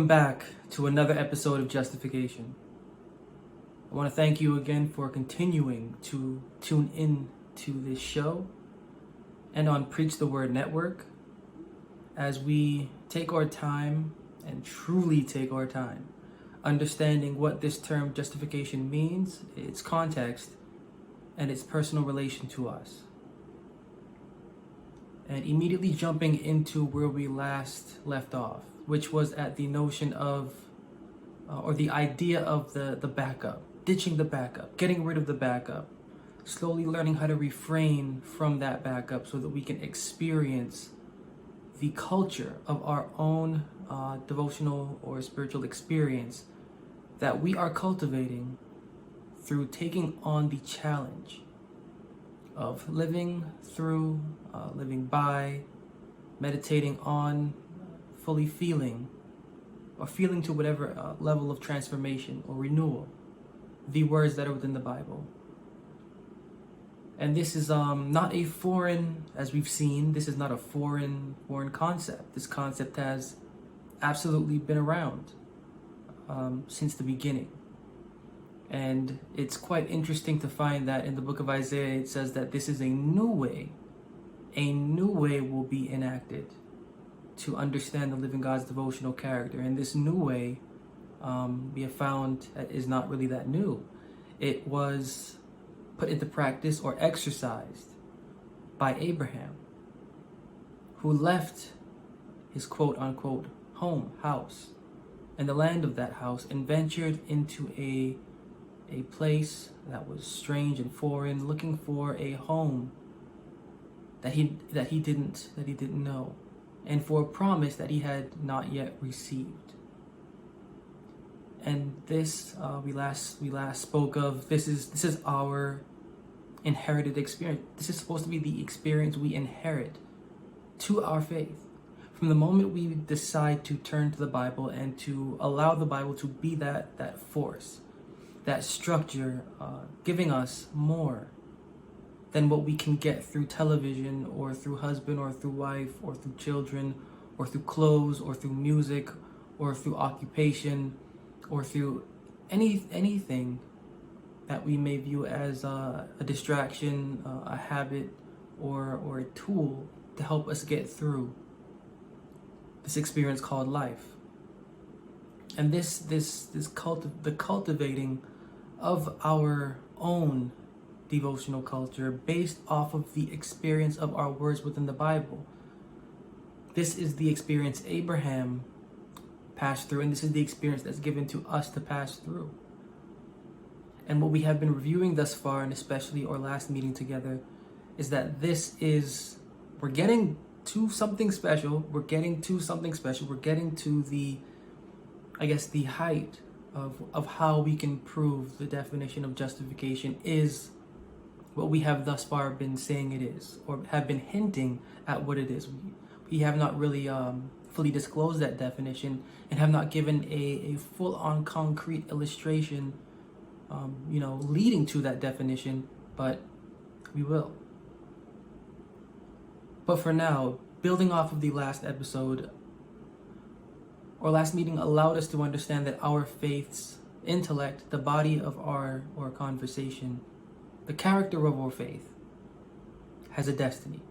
back to another episode of Justification. I want to thank you again for continuing to tune in to this show and on Preach the Word Network as we take our time and truly take our time understanding what this term justification means, its context, and its personal relation to us. And immediately jumping into where we last left off, which was at the notion of, or the idea of the backup, ditching the backup, getting rid of the backup, slowly learning how to refrain from that backup so that we can experience the culture of our own devotional or spiritual experience that we are cultivating through taking on the challenge of living through, living by, meditating on, fully feeling, or feeling to whatever level of transformation or renewal, the words that are within the Bible. And this is not a foreign, as we've seen, this is not a foreign concept. This concept has absolutely been around since the beginning. And it's quite interesting to find that in the book of Isaiah, it says that this is a new way will be enacted to understand the living God's devotional character. And this new way, we have found, is not really that new. It was put into practice or exercised by Abraham, who left his quote-unquote house, and the land of that house, and ventured into a place that was strange and foreign, looking for a home that he didn't know, and for a promise that he had not yet received. And this we last spoke of. This is our inherited experience. This is supposed to be the experience we inherit to our faith. From the moment we decide to turn to the Bible and to allow the Bible to be that force, that structure, giving us more than what we can get through television or through husband or through wife or through children or through clothes or through music or through occupation or through anything that we may view as a distraction, a habit, or a tool to help us get through this experience called life. And the cultivating of our own devotional culture based off of the experience of our words within the Bible. This is the experience Abraham passed through, and this is the experience that's given to us to pass through. And what we have been reviewing thus far, and especially our last meeting together, is that we're getting to something special. We're getting to the height of how we can prove the definition of justification is what we have thus far been saying it is, or have been hinting at what it is. We have not really fully disclosed that definition and have not given a full-on concrete illustration leading to that definition, but we will. But for now, building off of the last episode, our last meeting allowed us to understand that our faith's intellect, the body of our conversation, the character of our faith, has a destiny.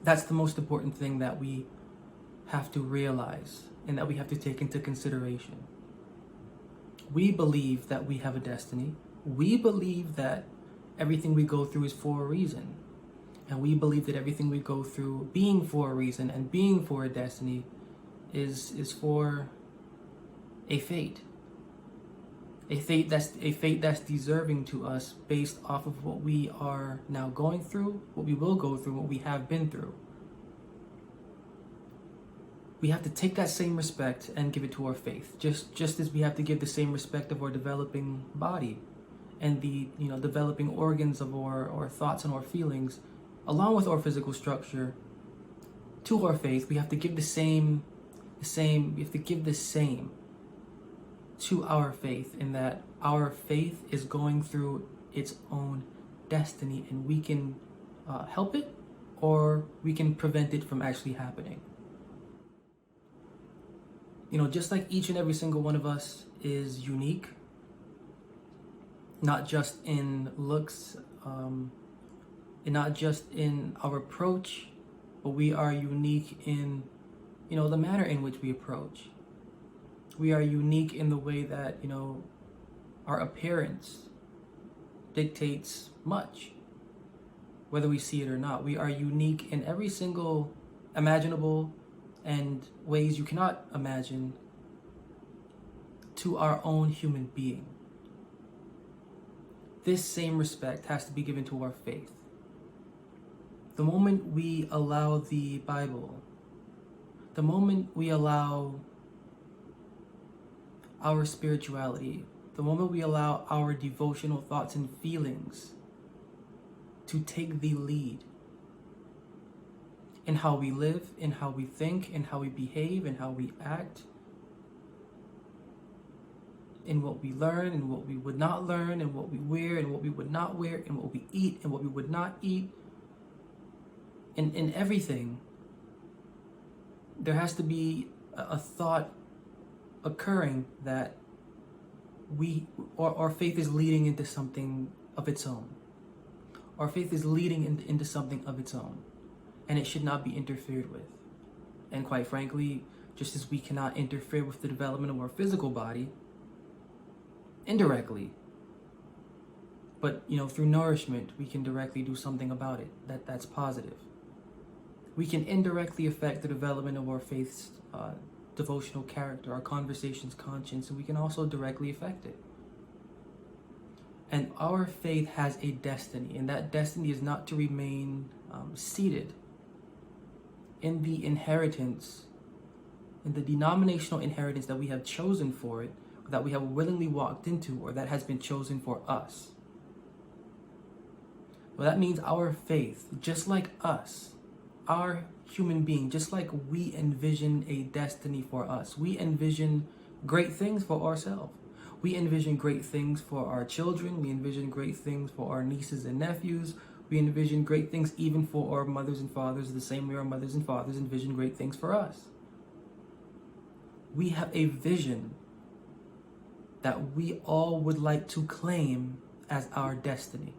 That's the most important thing that we have to realize and that we have to take into consideration. We believe that we have a destiny. We believe that everything we go through is for a reason. And we believe that everything we go through being for a reason and being for a destiny is for a fate. A fate that's deserving to us based off of what we are now going through, what we will go through, what we have been through. We have to take that same respect and give it to our faith, just as we have to give the same respect of our developing body and the developing organs of our thoughts and our feelings, along with our physical structure, to our faith. We have to give the same to our faith, in that our faith is going through its own destiny, and we can help it or we can prevent it from actually happening. Just like each and every single one of us is unique, not just in looks, and not just in our approach, but we are unique in, the manner in which we approach. We are unique in the way that, our appearance dictates much, whether we see it or not. We are unique in every single imaginable and ways you cannot imagine to our own human being. This same respect has to be given to our faith. The moment we allow the Bible, the moment we allow our spirituality, the moment we allow our devotional thoughts and feelings to take the lead in how we live, in how we think, in how we behave, in how we act, in what we learn, and what we would not learn, and what we wear, and what we would not wear, and what we eat, and what we would not eat, in everything, there has to be a thought occurring that our faith is leading into something of its own. Our faith is leading into something of its own, and it should not be interfered with. And quite frankly, just as we cannot interfere with the development of our physical body, indirectly, but through nourishment, we can directly do something about it. That's positive. We can indirectly affect the development of our faith's devotional character, our conversation's conscience, and we can also directly affect it. And our faith has a destiny, and that destiny is not to remain seated in the inheritance, in the denominational inheritance that we have chosen for it, that we have willingly walked into, or that has been chosen for us. Well, that means our faith, just like us, our human being, just like we envision a destiny for us, we envision great things for ourselves. We envision great things for our children. We envision great things for our nieces and nephews. We envision great things even for our mothers and fathers, the same way our mothers and fathers envision great things for us. We have a vision that we all would like to claim as our destiny.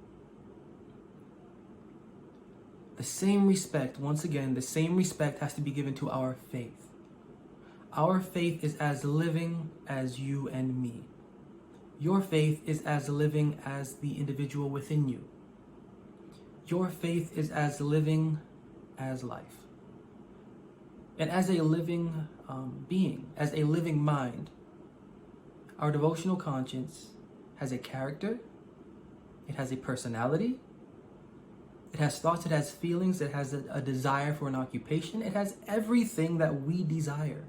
The same respect, once again, the same respect has to be given to our faith. Our faith is as living as you and me. Your faith is as living as the individual within you. Your faith is as living as life. And as a living being, as a living mind, our devotional conscience has a character, it has a personality, it has thoughts, it has feelings, it has a desire for an occupation, it has everything that we desire.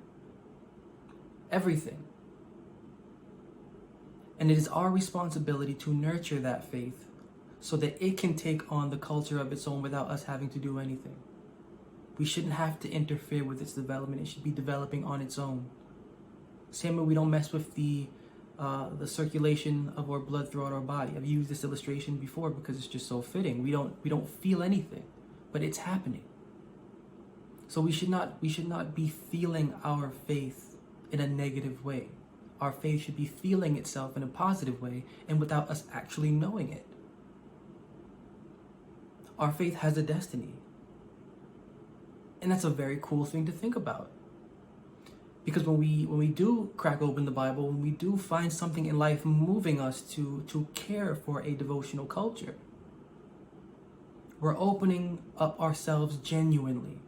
Everything. And it is our responsibility to nurture that faith so that it can take on the culture of its own without us having to do anything. We shouldn't have to interfere with its development. It should be developing on its own. Same way we don't mess with the circulation of our blood throughout our body. I've used this illustration before because it's just so fitting. We don't feel anything, but it's happening. So we should not be feeling our faith in a negative way. Our faith should be feeling itself in a positive way and without us actually knowing it. Our faith has a destiny. And that's a very cool thing to think about. Because when we do crack open the Bible, when we do find something in life moving us to care for a devotional culture, we're opening up ourselves genuinely.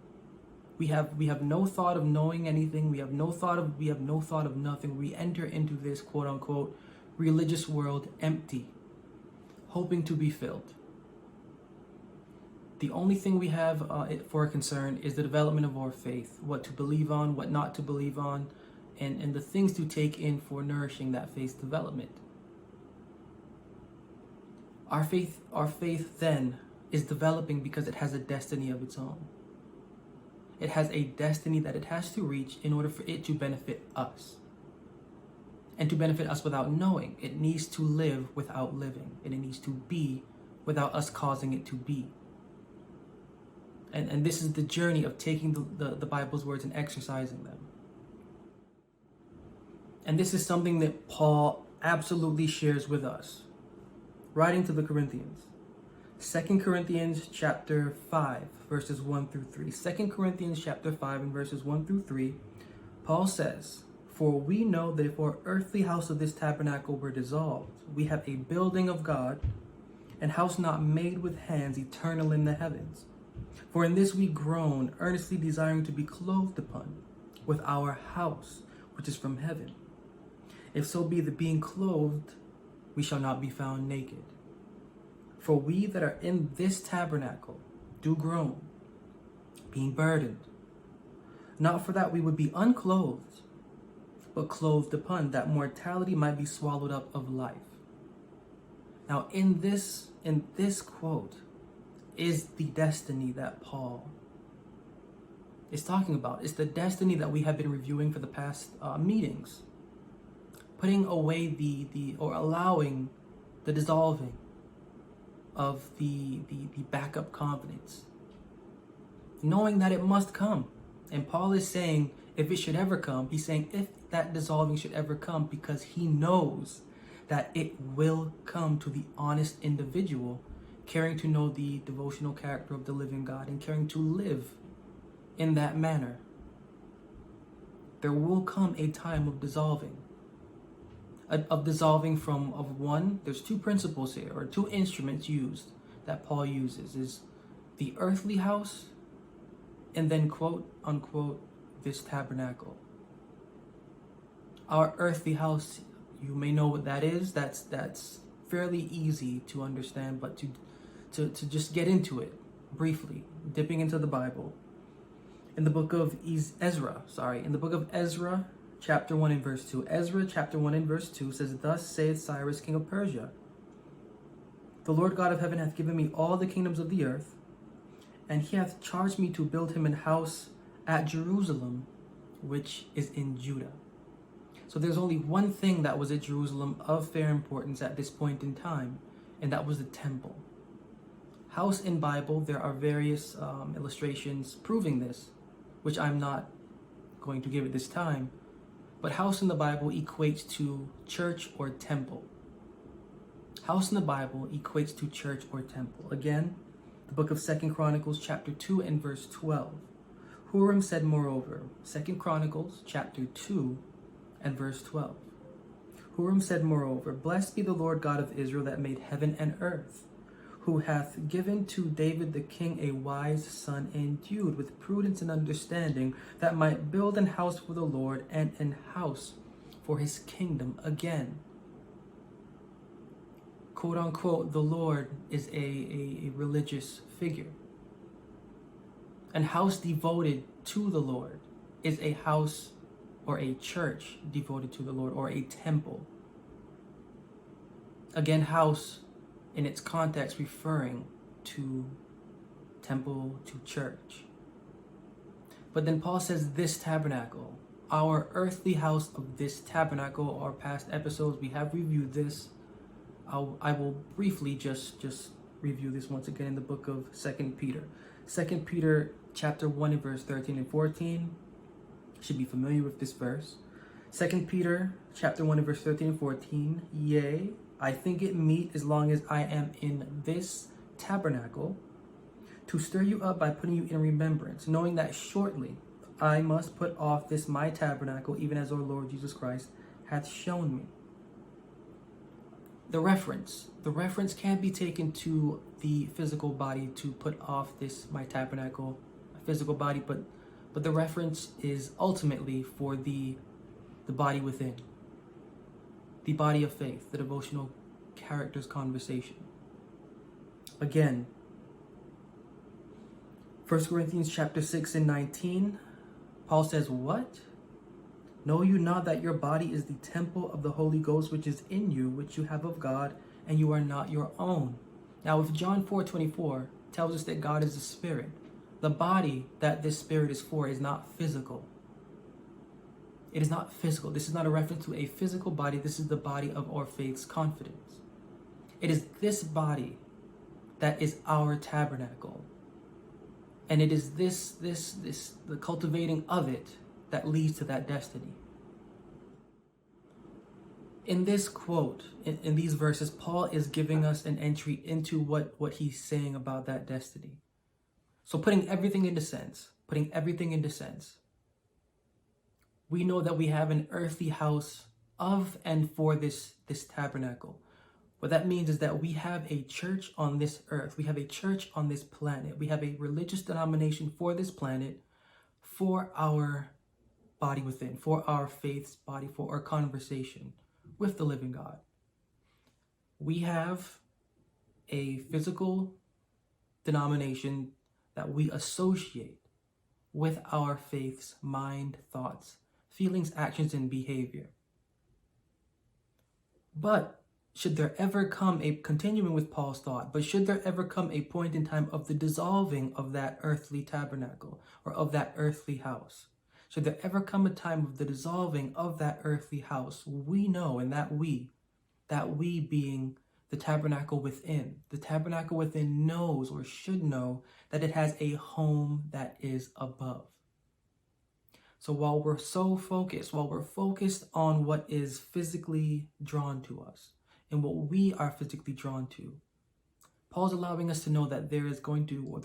We have no thought of knowing anything. We have no thought of nothing. We enter into this quote unquote religious world empty, hoping to be filled. The only thing we have for concern is the development of our faith, what to believe on, what not to believe on, and the things to take in for nourishing that faith's development. Our faith then is developing because it has a destiny of its own. It has a destiny that it has to reach in order for it to benefit us. And to benefit us without knowing. It needs to live without living. And it needs to be without us causing it to be. And this is the journey of taking the Bible's words and exercising them. And this is something that Paul absolutely shares with us. Writing to the Corinthians. 2 Corinthians chapter 5, verses 1 through 3. 2 Corinthians chapter 5 and verses 1 through 3, Paul says, "For we know that if our earthly house of this tabernacle were dissolved, we have a building of God, an house not made with hands, eternal in the heavens. For in this we groan, earnestly desiring to be clothed upon with our house, which is from heaven. If so be that being clothed, we shall not be found naked. For we that are in this tabernacle do groan, being burdened, not for that we would be unclothed, but clothed upon, that mortality might be swallowed up of life." Now in this quote is the destiny that Paul is talking about. It's the destiny that we have been reviewing for the past meetings. Putting away or allowing the dissolving of the backup confidence. Knowing that it must come. And Paul is saying, if it should ever come, he's saying if that dissolving should ever come, because he knows that it will come to the honest individual caring to know the devotional character of the living God and caring to live in that manner. There will come a time of dissolving. There's two principles here, or two instruments used that Paul uses, is the earthly house and then quote unquote this tabernacle. Our earthly house, you may know what that is. That's fairly easy to understand, but to just get into it briefly, dipping into the Bible. In the book of Ezra, chapter 1 and verse 2. Ezra chapter 1 and verse 2 says, "Thus saith Cyrus, king of Persia, the Lord God of heaven hath given me all the kingdoms of the earth, and he hath charged me to build him an house at Jerusalem, which is in Judah." So there's only one thing that was at Jerusalem of fair importance at this point in time, and that was the temple. House in Bible, there are various illustrations proving this, which I'm not going to give at this time. But house in the Bible equates to church or temple. House in the Bible equates to church or temple. Again, the book of 2 Chronicles chapter 2 and verse 12. Huram said moreover, 2 Chronicles chapter 2 and verse 12. Huram said moreover, "Blessed be the Lord God of Israel that made heaven and earth, who hath given to David the king a wise son endued with prudence and understanding, that might build an house for the Lord and an house for his kingdom." Again, quote unquote, the Lord is a religious figure. An house devoted to the Lord is a house or a church devoted to the Lord, or a temple. Again, house in its context referring to temple, to church. But then Paul says this tabernacle, our earthly house of this tabernacle. Our past episodes, we have reviewed this. I will briefly just review this once again in the book of 2 Peter. 2 Peter chapter 1 and verse 13 and 14. Should be familiar with this verse. 2 Peter chapter 1 and verse 13 and 14. "Yea, I think it meet, as long as I am in this tabernacle, to stir you up by putting you in remembrance, knowing that shortly I must put off this my tabernacle, even as our Lord Jesus Christ hath shown me." The reference can be taken to the physical body, to put off this my tabernacle, physical body, but the reference is ultimately for the body within, the body of faith, the devotional characters conversation. Again, 1 Corinthians chapter 6 and 19, Paul says, "What? Know you not that your body is the temple of the Holy Ghost, which is in you, which you have of God, and you are not your own?" Now, if John 4:24 tells us that God is a spirit, the body that this spirit is for is not physical. It is not physical. This is not a reference to a physical body. This is the body of our faith's confidence. It is this body that is our tabernacle. And it is the cultivating of it that leads to that destiny. In this quote, in these verses, Paul is giving us an entry into what he's saying about that destiny. So putting everything into sense, we know that we have an earthly house of and for this tabernacle. What that means is that we have a church on this earth. We have a church on this planet. We have a religious denomination for this planet, for our body within, for our faith's body, for our conversation with the living God. We have a physical denomination that we associate with our faith's mind, thoughts, feelings, actions, and behavior. But should there ever come continuing with Paul's thought, but should there ever come a point in time of the dissolving of that earthly tabernacle or of that earthly house, should there ever come a time of the dissolving of that earthly house, we know, and that we being the tabernacle within knows or should know that it has a home that is above. So while we're focused on what is physically drawn to us and what we are physically drawn to, Paul's allowing us to know that there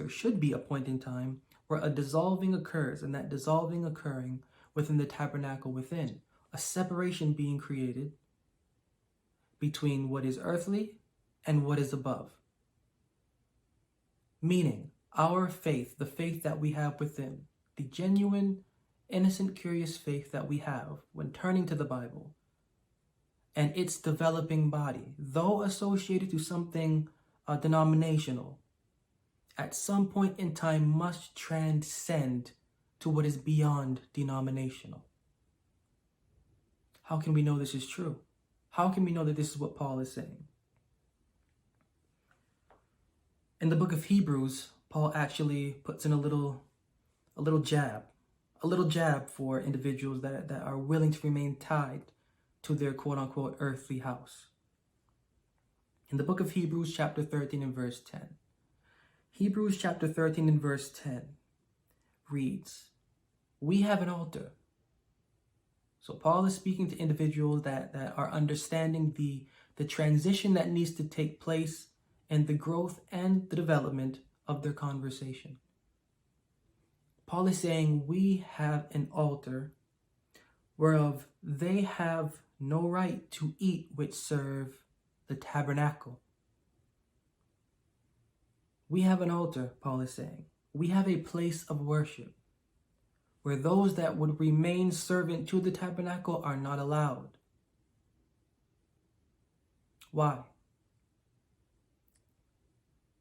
should be a point in time where a dissolving occurs, and that dissolving occurring within the tabernacle within, a separation being created between what is earthly and what is above. Meaning, our faith, the faith that we have within, the genuine, innocent, curious faith that we have when turning to the Bible, and its developing body, though associated to something denominational, at some point in time must transcend to what is beyond denominational. How can we know this is true? How can we know that this is what Paul is saying? In the book of Hebrews, Paul actually puts in a little jab for individuals that are willing to remain tied to their quote-unquote earthly house. In the book of Hebrews chapter 13 and verse 10, Hebrews chapter 13 and verse 10 reads, "We have an altar." So Paul is speaking to individuals that are understanding the transition that needs to take place and the growth and the development of their conversation. Paul is saying we have an altar whereof they have no right to eat which serve the tabernacle. We have an altar, Paul is saying. We have a place of worship where those that would remain servant to the tabernacle are not allowed. Why?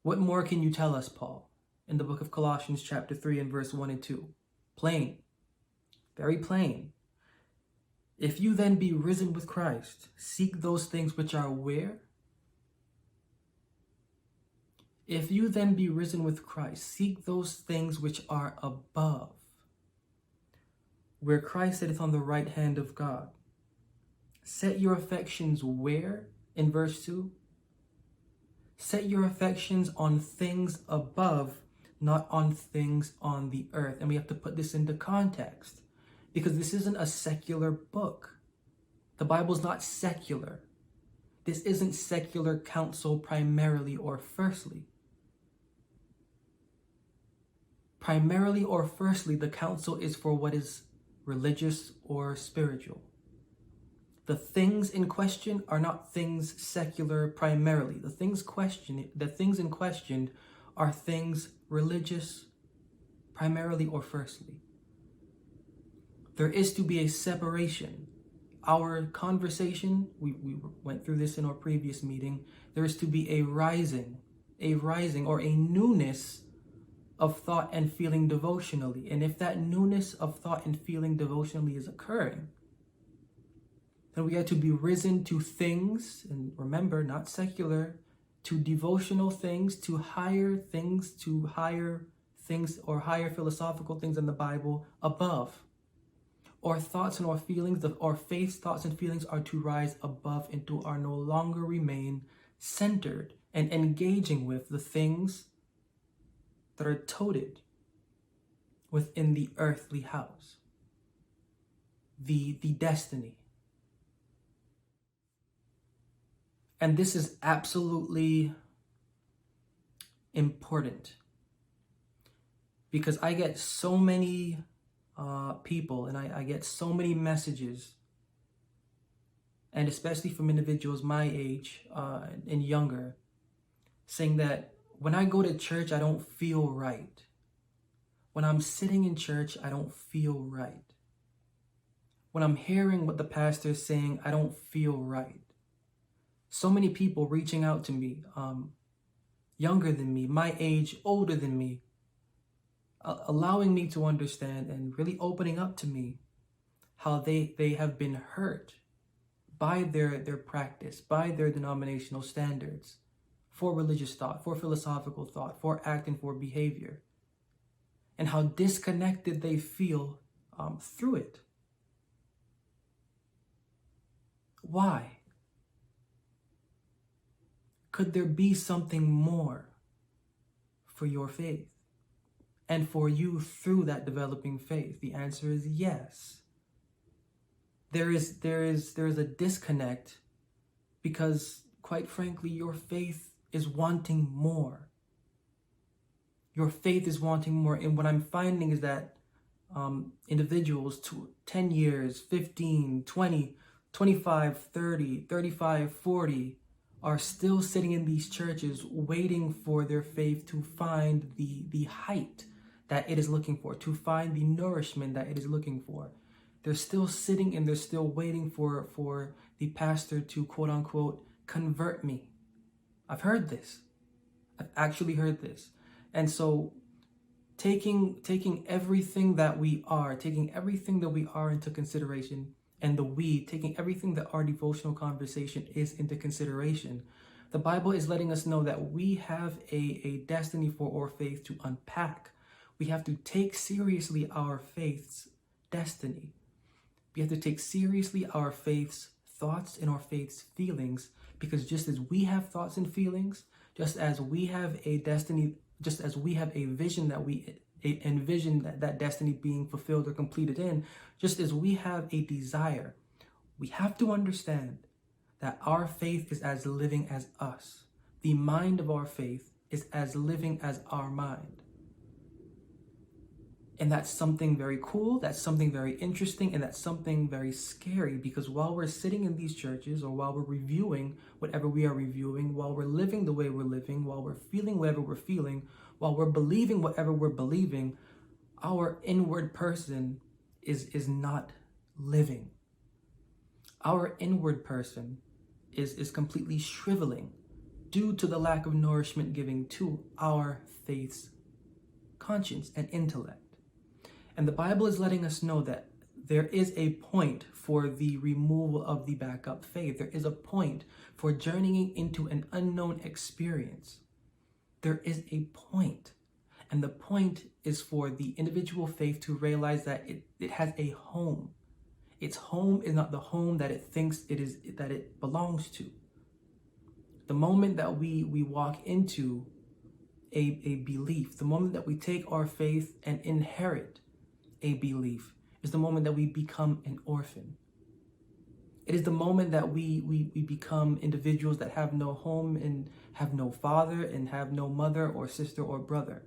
What more can you tell us, Paul, in the book of Colossians chapter 3 and verse 1 and 2? Plain, very plain. "If you then be risen with Christ, seek those things which are where?" If you then be risen with Christ, seek those things which are above, where Christ sitteth on the right hand of God. Set your affections where? In verse 2. Set your affections on things above, not on things on the earth. And we have to put this into context, because this isn't a secular book. The Bible's not secular. This isn't secular counsel primarily or firstly. Primarily or firstly, the counsel is for what is religious or spiritual. The things in question are not things secular primarily. The things in question are things religious primarily or firstly. There is to be a separation. Our conversation, we went through this in our previous meeting, there is to be a rising or a newness of thought and feeling devotionally. And if that newness of thought and feeling devotionally is occurring, then we are to be risen to things, and remember, not secular, to devotional things, to higher things, or higher philosophical things in the Bible above. Our thoughts and our feelings, our faith's thoughts and feelings are to rise above and to are no longer remain centered and engaging with the things that are toted within the earthly house, the destiny. And this is absolutely important because I get so many people, and I get so many messages, and especially from individuals my age and younger, saying that when I go to church, I don't feel right. When I'm sitting in church, I don't feel right. When I'm hearing what the pastor is saying, I don't feel right. So many people reaching out to me, younger than me, my age, older than me, allowing me to understand and really opening up to me how they have been hurt by their practice, by their denominational standards for religious thought, for philosophical thought, for acting, for behavior, and how disconnected they feel through it. Why? Could there be something more for your faith and for you through that developing faith? The answer is yes. There is a disconnect because, quite frankly, your faith is wanting more. Your faith is wanting more. And what I'm finding is that individuals 10 years, 15, 20, 25, 30, 35, 40 are still sitting in these churches waiting for their faith to find the height that it is looking for, to find the nourishment that it is looking for. They're still sitting and they're still waiting for the pastor to, quote unquote, convert me. I've heard this. I've actually heard this. And so taking everything that we are, into consideration, and taking everything that our devotional conversation is into consideration, the Bible is letting us know that we have a destiny for our faith to unpack. We have to take seriously our faith's destiny. We have to take seriously our faith's thoughts and our faith's feelings, because just as we have thoughts and feelings, just as we have a destiny, just as we have a vision that we envision that destiny being fulfilled or completed in, just as we have a desire, we have to understand that our faith is as living as us. The mind of our faith is as living as our mind. And that's something very cool, that's something very interesting, and that's something very scary, because while we're sitting in these churches, or while we're reviewing whatever we are reviewing, while we're living the way we're living, while we're feeling whatever we're feeling, while we're believing whatever we're believing, our inward person is not living. Our inward person is completely shriveling due to the lack of nourishment giving to our faith's conscience and intellect. And the Bible is letting us know that there is a point for the removal of the backup faith. There is a point for journeying into an unknown experience. There is a point. And the point is for the individual faith to realize that it has a home. Its home is not the home that it thinks that it belongs to. The moment that we walk into a belief, the moment that we take our faith and inherit a belief, is the moment that we become an orphan. It is the moment that we become individuals that have no home and have no father and have no mother or sister or brother.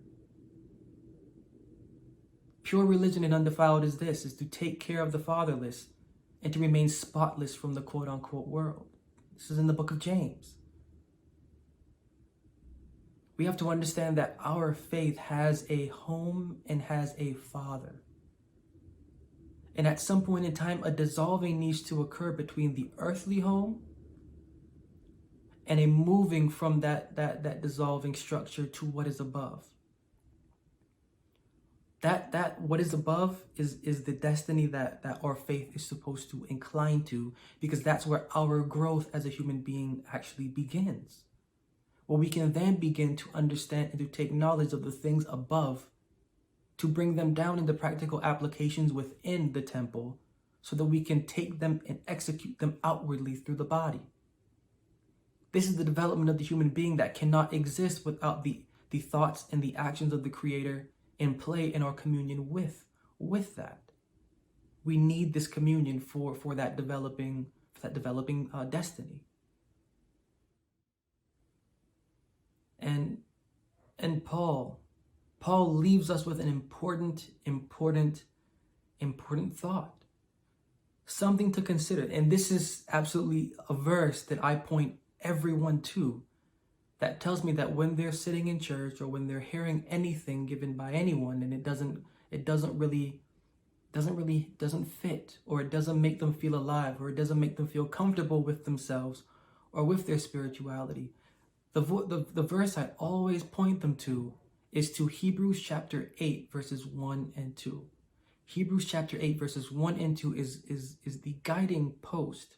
Pure religion and undefiled is this, is to take care of the fatherless and to remain spotless from the quote unquote world. This is in the book of James. We have to understand that our faith has a home and has a father. And at some point in time, a dissolving needs to occur between the earthly home and a moving from that dissolving structure to what is above. That what is above is the destiny that our faith is supposed to incline to, because that's where our growth as a human being actually begins. Where we can then begin to understand and to take knowledge of the things above, to bring them down into practical applications within the temple, so that we can take them and execute them outwardly through the body. This is the development of the human being that cannot exist without the thoughts and the actions of the Creator in play in our communion with that. We need this communion for that developing destiny. And Paul leaves us with an important thought. Something to consider. And this is absolutely a verse that I point everyone to, that tells me that when they're sitting in church or when they're hearing anything given by anyone and it doesn't fit, or it doesn't make them feel alive, or it doesn't make them feel comfortable with themselves or with their spirituality, the verse I always point them to is to Hebrews chapter 8 verses 1 and 2. Hebrews chapter 8 verses 1 and 2 is the guiding post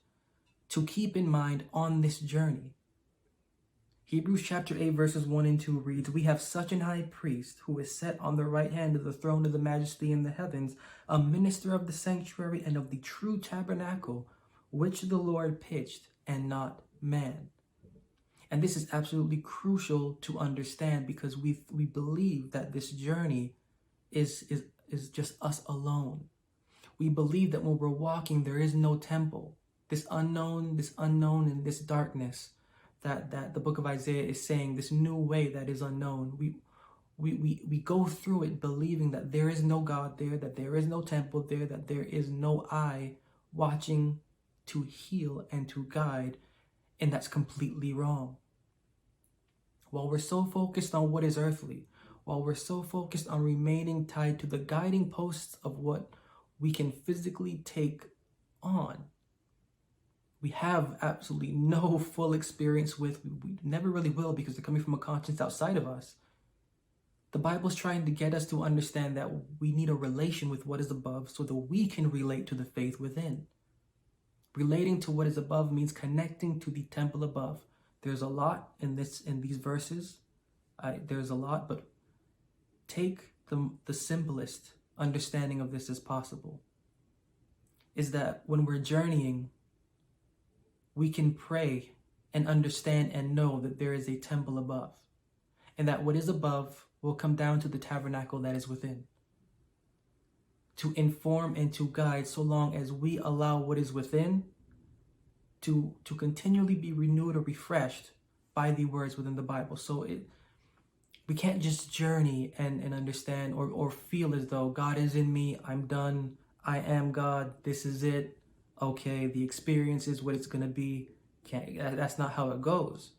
to keep in mind on this journey. Hebrews chapter 8 verses 1 and 2 reads, "We have such an high priest who is set on the right hand of the throne of the majesty in the heavens, a minister of the sanctuary and of the true tabernacle, which the Lord pitched and not man." And this is absolutely crucial to understand, because we believe that this journey is just us alone. We believe that when we're walking, there is no temple. This unknown and this darkness that the book of Isaiah is saying, this new way that is unknown. We go through it believing that there is no God there, that there is no temple there, that there is no eye watching to heal and to guide, and that's completely wrong. While we're so focused on what is earthly, while we're so focused on remaining tied to the guiding posts of what we can physically take on, we have absolutely no full experience with, we never really will, because they're coming from a conscience outside of us. The Bible's trying to get us to understand that we need a relation with what is above so that we can relate to the faith within. Relating to what is above means connecting to the temple above. There's a lot in these verses. There's a lot, but take the simplest understanding of this as possible. Is that when we're journeying, we can pray and understand and know that there is a temple above, and that what is above will come down to the tabernacle that is within, to inform and to guide, so long as we allow what is within to continually be renewed or refreshed by the words within the Bible. So we can't just journey and understand or feel as though God is in me, I'm done, I am God, this is it, okay, the experience is what it's going to be. That's not how it goes.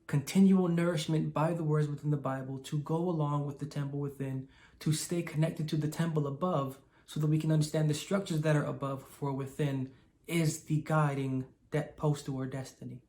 Continual nourishment by the words within the Bible to go along with the temple within, to stay connected to the temple above, so that we can understand the structures that are above, for within is the guiding post to our destiny.